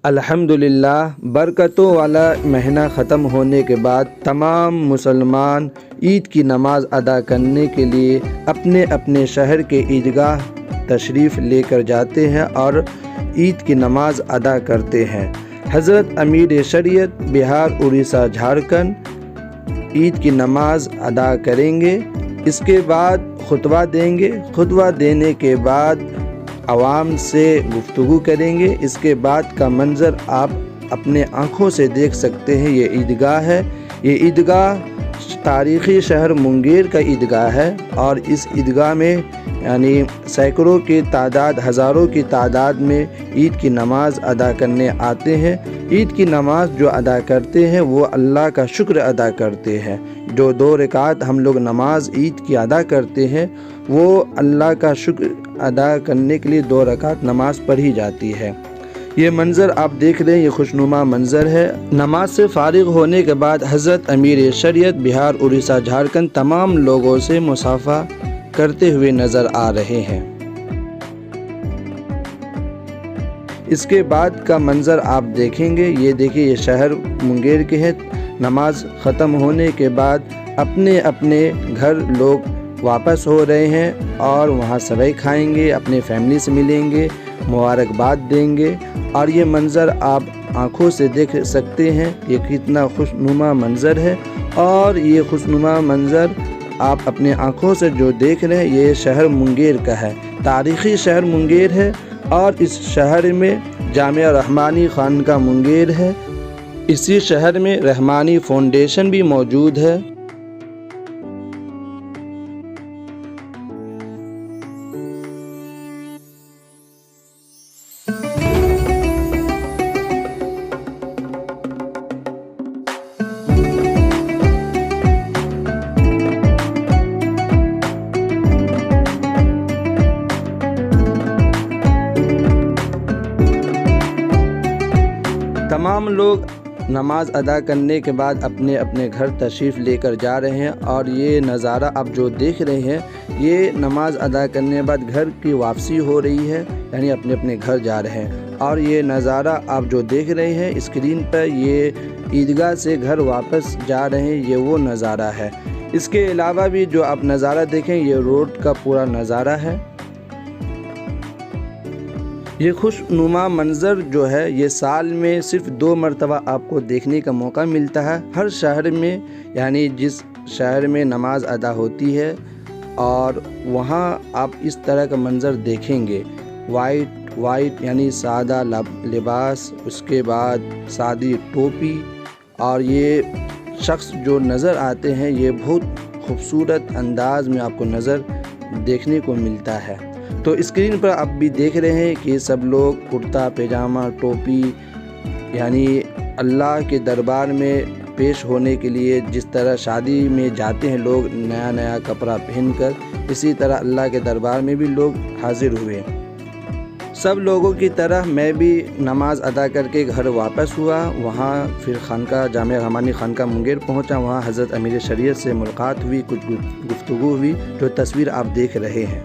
الحمدللہ، برکتوں والا مہینہ ختم ہونے کے بعد تمام مسلمان عید کی نماز ادا کرنے کے لیے اپنے اپنے شہر کے عیدگاہ تشریف لے کر جاتے ہیں اور عید کی نماز ادا کرتے ہیں۔ حضرت امیر شریعت بہار، اڑیسہ، جھارکھنڈ عید کی نماز ادا کریں گے، اس کے بعد خطبہ دیں گے، خطبہ دینے کے بعد عوام سے گفتگو کریں گے۔ اس کے بعد کا منظر آپ اپنے آنکھوں سے دیکھ سکتے ہیں۔ یہ عیدگاہ ہے، یہ عیدگاہ تاریخی شہر منگیر کا عیدگاہ ہے، اور اس عیدگاہ میں یعنی سینکڑوں کی تعداد، ہزاروں کی تعداد میں عید کی نماز ادا کرنے آتے ہیں۔ عید کی نماز جو ادا کرتے ہیں وہ اللہ کا شکر ادا کرتے ہیں۔ جو 2 رکعت ہم لوگ نماز عید کی ادا کرتے ہیں، وہ اللہ کا شکر ادا کرنے کے لیے 2 رکعت نماز پڑھی جاتی ہے۔ یہ منظر آپ دیکھ رہے ہیں، یہ خوشنما منظر ہے۔ نماز سے فارغ ہونے کے بعد حضرت امیر شریعت بہار، اڑیسہ، جھارکھنڈ تمام لوگوں سے مصافحہ کرتے ہوئے نظر آ رہے ہیں۔ اس کے بعد کا منظر آپ دیکھیں گے، یہ دیکھیں، یہ شہر منگیر کے ہے۔ نماز ختم ہونے کے بعد اپنے اپنے گھر لوگ واپس ہو رہے ہیں اور وہاں سوئی کھائیں گے، اپنے فیملی سے ملیں گے، مبارکباد دیں گے، اور یہ منظر آپ آنکھوں سے دیکھ سکتے ہیں۔ یہ کتنا خوشنما منظر ہے، اور یہ خوشنما منظر آپ اپنے آنکھوں سے جو دیکھ رہے ہیں، یہ شہر منگیر کا ہے، تاریخی شہر منگیر ہے، اور اس شہر میں جامعہ رحمانی خانقاہ منگیر ہے۔ اسی شہر میں رحمانی فاؤنڈیشن بھی موجود ہے۔ تمام لوگ نماز ادا کرنے کے بعد اپنے اپنے گھر تشریف لے کر جا رہے ہیں، اور یہ نظارہ آپ جو دیکھ رہے ہیں، یہ نماز ادا کرنے کے بعد گھر کی واپسی ہو رہی ہے، یعنی اپنے اپنے گھر جا رہے ہیں۔ اور یہ نظارہ آپ جو دیکھ رہے ہیں اسکرین پر، یہ عیدگاہ سے گھر واپس جا رہے ہیں، یہ وہ نظارہ ہے۔ اس کے علاوہ بھی جو آپ نظارہ دیکھیں، یہ روڈ کا پورا نظارہ ہے۔ یہ خوشنما منظر جو ہے، یہ سال میں صرف 2 مرتبہ آپ کو دیکھنے کا موقع ملتا ہے۔ ہر شہر میں، یعنی جس شہر میں نماز ادا ہوتی ہے، اور وہاں آپ اس طرح کا منظر دیکھیں گے۔ وائٹ یعنی سادہ لباس، اس کے بعد سادی ٹوپی، اور یہ شخص جو نظر آتے ہیں، یہ بہت خوبصورت انداز میں آپ کو نظر دیکھنے کو ملتا ہے۔ تو اسکرین پر آپ بھی دیکھ رہے ہیں کہ سب لوگ کرتا پاجامہ، ٹوپی، یعنی اللہ کے دربار میں پیش ہونے کے لیے جس طرح شادی میں جاتے ہیں لوگ نیا نیا کپڑا پہن کر، اسی طرح اللہ کے دربار میں بھی لوگ حاضر ہوئے۔ سب لوگوں کی طرح میں بھی نماز ادا کر کے گھر واپس ہوا۔ وہاں پھر خانقاہ جامعہ رحمانی خانقاہ منگیر پہنچا، وہاں حضرت امیر شریعت سے ملاقات ہوئی، کچھ گفتگو ہوئی، جو تصویر آپ دیکھ رہے ہیں۔